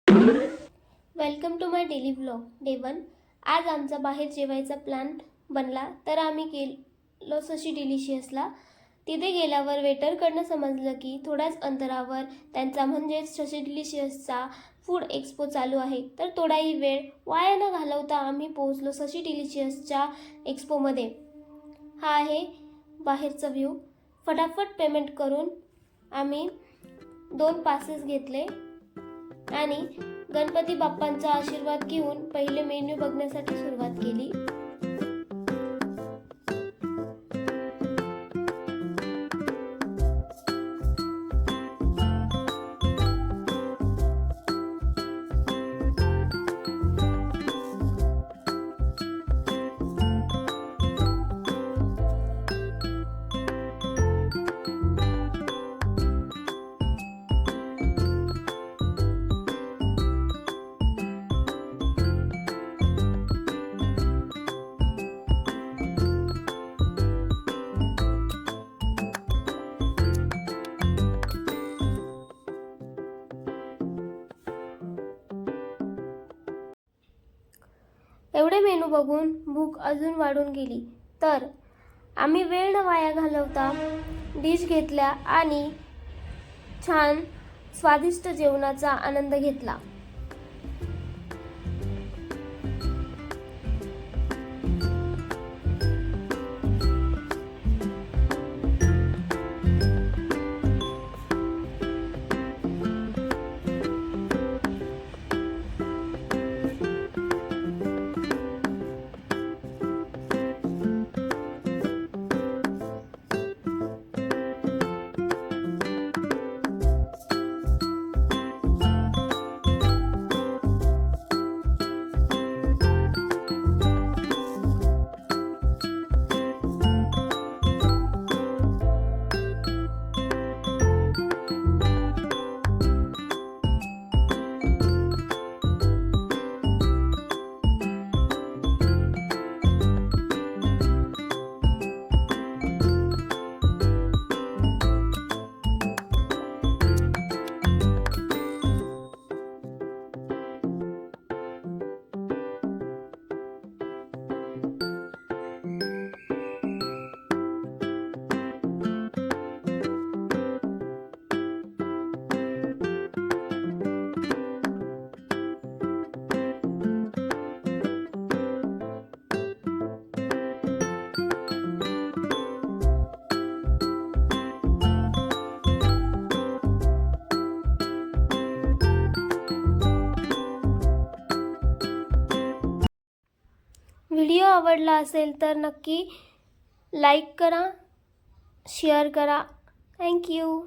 Welcome to my daily vlog day 1। आज आमचा बाहेर जेवायचा प्लॅन बनला तर आम्ही गेलो शशी डिलिशियसला। तिथे गेल्यावर वेटरकडनं समजलं की थोड्याच अंतरावर त्यांचा म्हणजेच शशी डिलिशियसचा फूड एक्सपो चालू आहे। तर थोडाही वेळ वाया न घालवता आम्ही पोहोचलो शशी डिलिशियसच्या एक्सपोमध्ये। हा आहे बाहेरचा व्ह्यू। फटाफट पेमेंट करून आम्ही 2 पासेस घेतले आणि गणपती बाप्पांचा आशीर्वाद घेऊन पहिले मेन्यू बघण्यासाठी सुरुवात केली। एवढे मेनू बघून भूक अजून वाढून गेली, तर आम्ही वेळ न वाया घालवता डिश घेतल्या आणि छान स्वादिष्ट जेवणाचा आनंद घेतला। व्हिडिओ आवडला असेल तर नक्की लाईक करा, शेअर करा। Thank you.